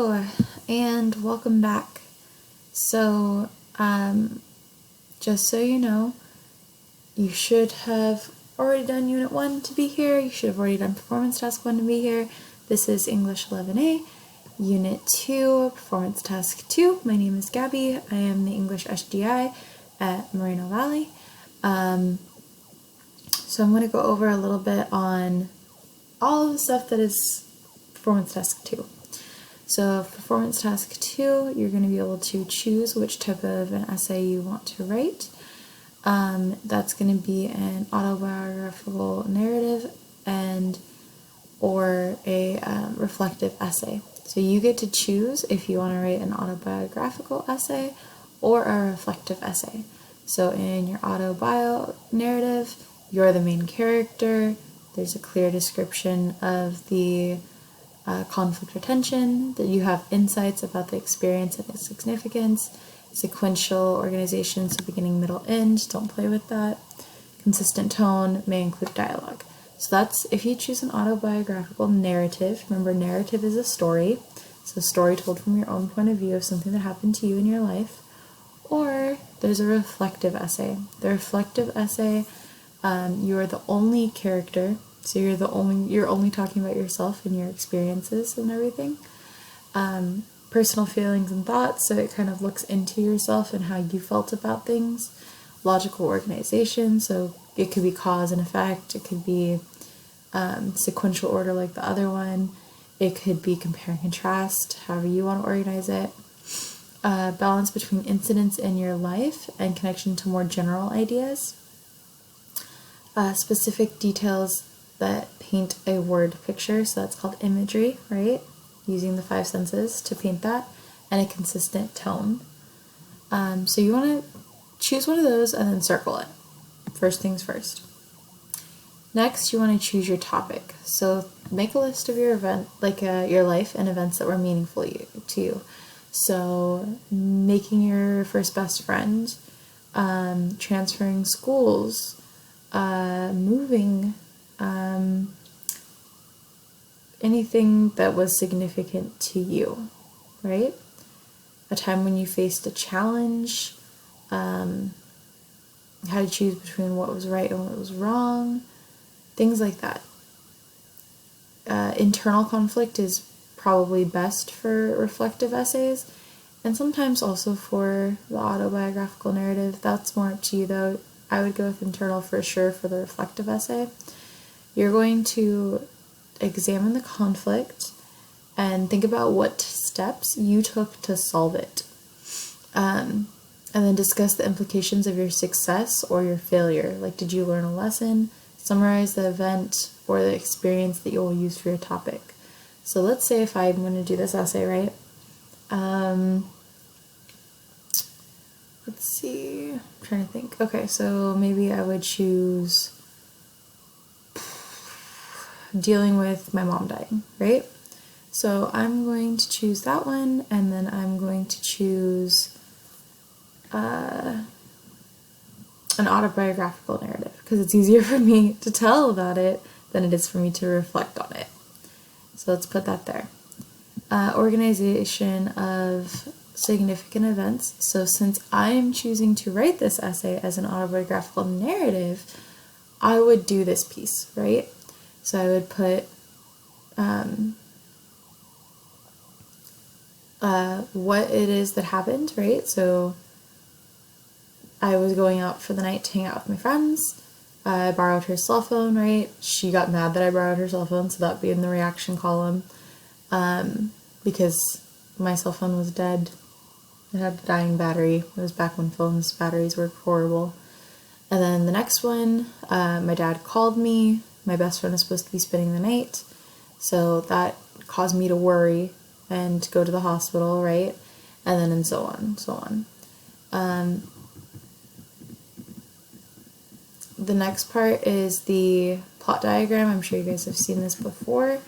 Hello, and welcome back. So, just so you know, you should have already done Unit 1 to be here. You should have already done Performance Task 1 to be here. This is English 11A, Unit 2, Performance Task 2. My name is Gabby. I am the English SGI at Moreno Valley. So I'm going to go over a little bit on all of the stuff that is Performance Task 2. So Performance Task 2, you're going to be able to choose which type of an essay you want to write. That's going to be an autobiographical narrative or a reflective essay. So you get to choose if you want to write an autobiographical essay or a reflective essay. So in your autobio narrative, you're the main character. There's a clear description of the conflict or tension, that you have insights about the experience and its significance, sequential organization, so beginning, middle, end, don't play with that. Consistent tone, may include dialogue. So that's if you choose an autobiographical narrative. Remember, narrative is a story, so a story told from your own point of view of something that happened to you in your life. Or there's a reflective essay. The reflective essay, you are the only character, so you're only talking about yourself and your experiences and everything. Personal feelings and thoughts, so it kind of looks into yourself and how you felt about things. Logical organization, so it could be cause and effect, it could be sequential order like the other one, it could be compare and contrast, however you want to organize it. Balance between incidents in your life and connection to more general ideas. Specific details that paint a word picture, so that's called imagery, right? Using the five senses to paint that, and a consistent tone. So you want to choose one of those and then circle it. First things first. Next, you want to choose your topic. So make a list of your event, your life and events that were meaningful to you. So making your first best friend, transferring schools, moving, anything that was significant to you, right? A time when you faced a challenge, how to choose between what was right and what was wrong, things like that. Internal conflict is probably best for reflective essays, and sometimes also for the autobiographical narrative. That's more up to you though. I would go with internal for sure for the reflective essay. You're going to examine the conflict and think about what steps you took to solve it. And then discuss the implications of your success or your failure. Like, did you learn a lesson? Summarize the event or the experience that you will use for your topic. So let's say if I'm going to do this essay, right? Let's see. I'm trying to think. Okay, so maybe I would choose dealing with my mom dying, right? So I'm going to choose that one, and then I'm going to choose an autobiographical narrative, because it's easier for me to tell about it than it is for me to reflect on it. So let's put that there. Organization of significant events. So since I'm choosing to write this essay as an autobiographical narrative, I would do this piece, right? So I would put what it is that happened, right? So I was going out for the night to hang out with my friends. I borrowed her cell phone, right? She got mad that I borrowed her cell phone, so that'd be in the reaction column. Because my cell phone was dead. It had a dying battery. It was back when phones' batteries were horrible. And then the next one, my dad called me. My best friend was supposed to be spending the night, so that caused me to worry and go to the hospital, right? And then and so on. The next part is the plot diagram. I'm sure you guys have seen this before.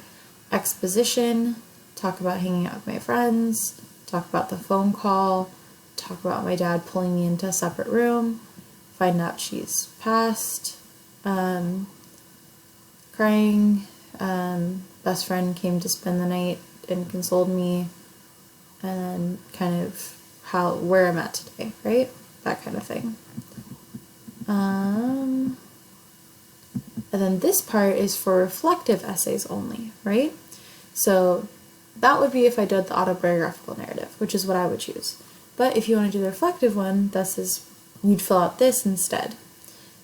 Exposition, talk about hanging out with my friends, talk about the phone call, talk about my dad pulling me into a separate room, find out she's passed, crying, best friend came to spend the night and consoled me, and kind of where I'm at today, right? That kind of thing. And then this part is for reflective essays only, right? So that would be if I did the autobiographical narrative, which is what I would choose. But if you want to do the reflective one, you'd fill out this instead.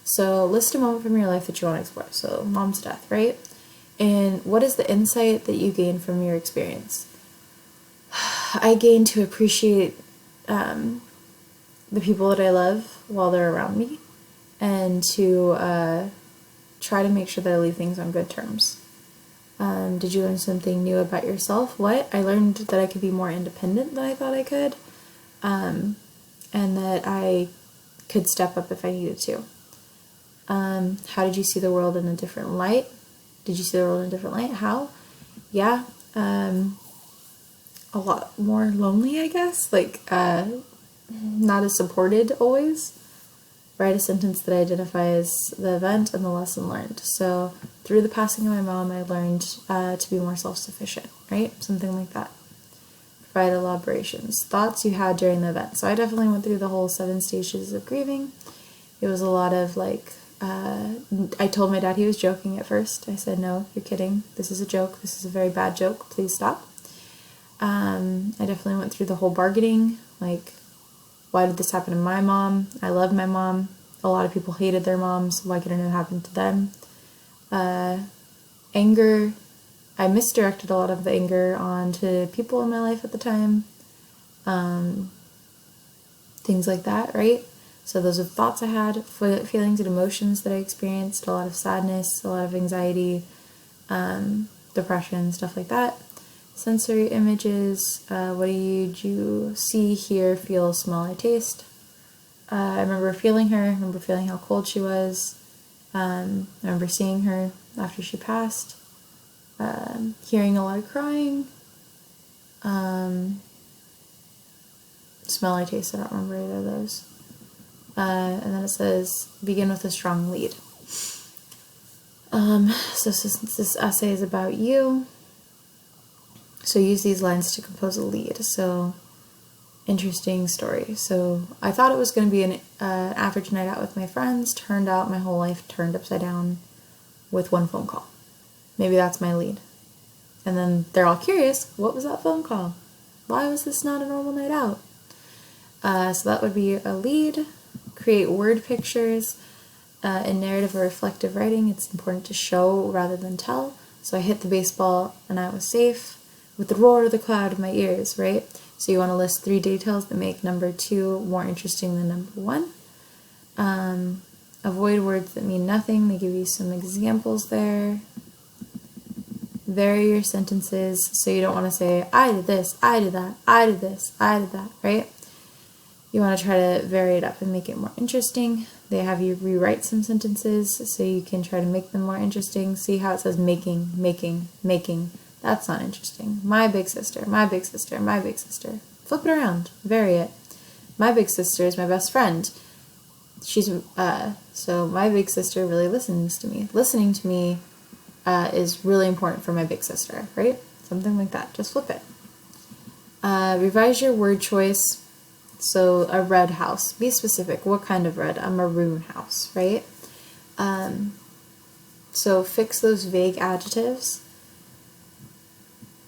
So list a moment from your life that you want to explore. So mom's death, right? And what is the insight that you gain from your experience? I gained to appreciate the people that I love while they're around me, and to try to make sure that I leave things on good terms. Did you learn something new about yourself? What? I learned that I could be more independent than I thought I could, and that I could step up if I needed to. How did you see the world in a different light? Did you see the world in a different light? How? Yeah, a lot more lonely, I guess. Not as supported always. Write a sentence that identifies the event and the lesson learned. So, through the passing of my mom, I learned to be more self-sufficient, right? Something like that. Provide elaborations. Thoughts you had during the event. So I definitely went through the whole 7 stages of grieving. It was a lot of I told my dad he was joking at first. I said, no, you're kidding. This is a joke. This is a very bad joke. Please stop. I definitely went through the whole bargaining. Why did this happen to my mom? I love my mom. A lot of people hated their moms. Why couldn't it happen to them? Anger. I misdirected a lot of the anger onto people in my life at the time. Things like that, right? So those are thoughts I had, feelings and emotions that I experienced, a lot of sadness, a lot of anxiety, depression, stuff like that. Sensory images, what did you see, hear, feel, smell, or taste? I remember feeling her, I remember feeling how cold she was. I remember seeing her after she passed. Hearing a lot of crying. Smell, or taste, I don't remember either of those. And then it says, begin with a strong lead. So since this essay is about you, so use these lines to compose a lead. So, interesting story. So I thought it was going to be an average night out with my friends. Turned out my whole life turned upside down with one phone call. Maybe that's my lead. And then they're all curious, what was that phone call? Why was this not a normal night out? So that would be a lead. Create word pictures. In narrative or reflective writing, it's important to show rather than tell. So I hit the baseball and I was safe with the roar of the cloud in my ears, right? So you want to list 3 details that make number 2 more interesting than number 1. Avoid words that mean nothing. They give you some examples there. Vary your sentences. So you don't want to say, I did this, I did that, I did this, I did that, right? You want to try to vary it up and make it more interesting. They have you rewrite some sentences so you can try to make them more interesting. See how it says making, making, making. That's not interesting. My big sister, my big sister, my big sister. Flip it around. Vary it. My big sister is my best friend. So my big sister really listens to me. Listening to me is really important for my big sister, right? Something like that. Just flip it. Revise your word choice. So a red house. Be specific. What kind of red? A maroon house, right? So fix those vague adjectives.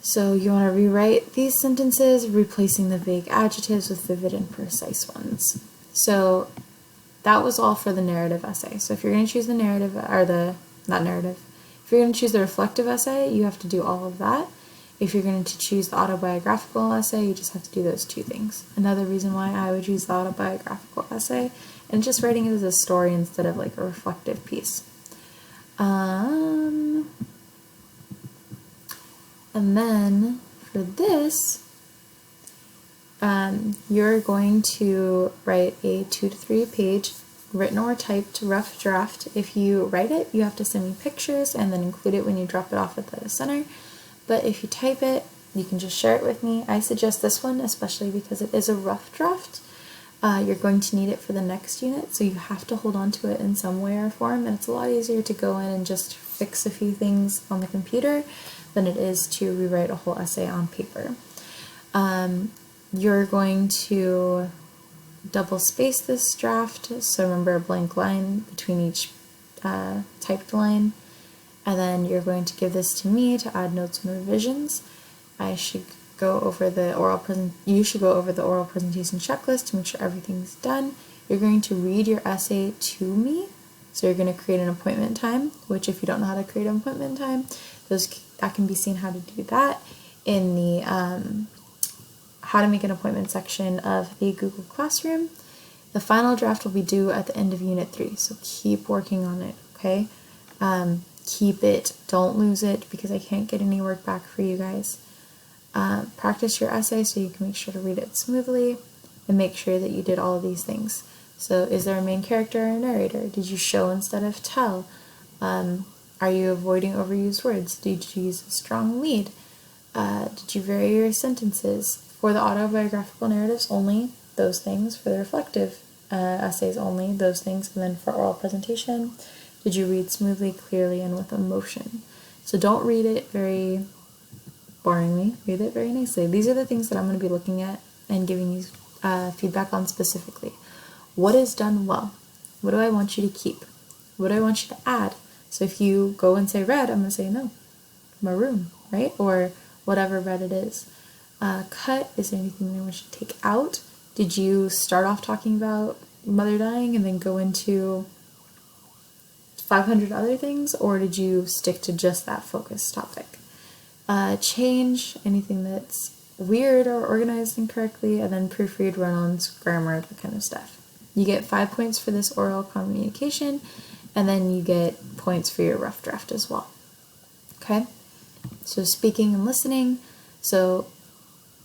So you want to rewrite these sentences, replacing the vague adjectives with vivid and precise ones. So that was all for the narrative essay. So if you're going to choose the narrative, if you're going to choose the reflective essay, you have to do all of that. If you're going to choose the autobiographical essay, you just have to do those 2 things. Another reason why I would choose the autobiographical essay, and just writing it as a story instead of a reflective piece. And then for this, you're going to write a 2 to 3 page written or typed rough draft. If you write it, you have to send me pictures and then include it when you drop it off at the center. But if you type it, you can just share it with me. I suggest this one, especially because it is a rough draft. You're going to need it for the next unit, so you have to hold on to it in some way or form, and it's a lot easier to go in and just fix a few things on the computer than it is to rewrite a whole essay on paper. You're going to double space this draft, so remember a blank line between each typed line, and then you're going to give this to me to add notes and revisions. I should go over the you should go over the oral presentation checklist to make sure everything's done. You're going to read your essay to me, so you're going to create an appointment time, which if you don't know how to create an appointment time, that can be seen how to do that in the how to make an appointment section of the Google Classroom. The final draft will be due at the end of Unit 3, so keep working on it, okay? Keep it, don't lose it, because I can't get any work back for you guys. Practice your essay so you can make sure to read it smoothly, and make sure that you did all of these things. So is there a main character or a narrator? Did you show instead of tell? Are you avoiding overused words? Did you use a strong lead? Did you vary your sentences? For the autobiographical narratives only, those things. For the reflective essays only, those things. And then for oral presentation, did you read smoothly, clearly, and with emotion? So don't read it very boringly, read it very nicely. These are the things that I'm going to be looking at and giving you feedback on specifically. What is done well? What do I want you to keep? What do I want you to add? So if you go and say red, I'm going to say no, maroon, right? Or whatever red it is. Cut, is there anything that I want you to take out? Did you start off talking about mother dying and then go into 500 other things, or did you stick to just that focused topic? Change, anything that's weird or organized incorrectly, and then proofread, run-ons, grammar, that kind of stuff. You get 5 points for this oral communication, and then you get points for your rough draft as well. Okay? So speaking and listening, so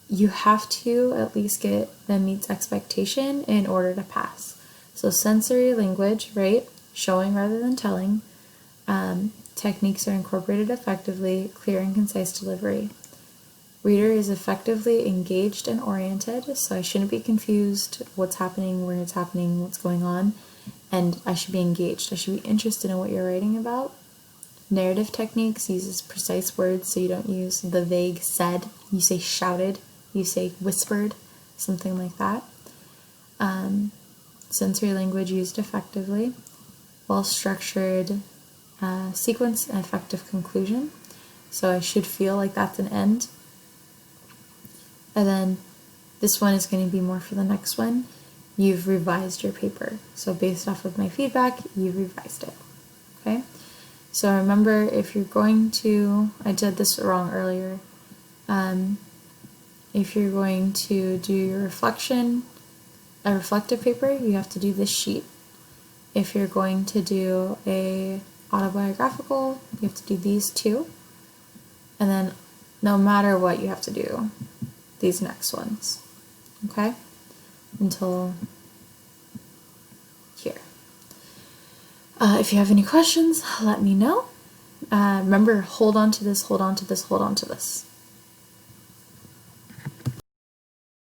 you have to at least get that meets expectation in order to pass. So sensory language, right? Showing rather than telling. Techniques are incorporated effectively, clear and concise delivery. Reader is effectively engaged and oriented, so I shouldn't be confused what's happening, where it's happening, what's going on, and I should be engaged. I should be interested in what you're writing about. Narrative techniques uses precise words, so you don't use the vague said, you say shouted, you say whispered, something like that. Sensory language used effectively. Well-structured sequence and effective conclusion. So I should feel like that's an end. And then this one is going to be more for the next one. You've revised your paper. So based off of my feedback, you've revised it. Okay? So remember, if you're going to, I did this wrong earlier, if you're going to do your a reflective paper, you have to do this sheet. If you're going to do a autobiographical, you have to do these two. And then no matter what, you have to do these next ones. Okay? Until here. If you have any questions, let me know. Remember, hold on to this, hold on to this, hold on to this.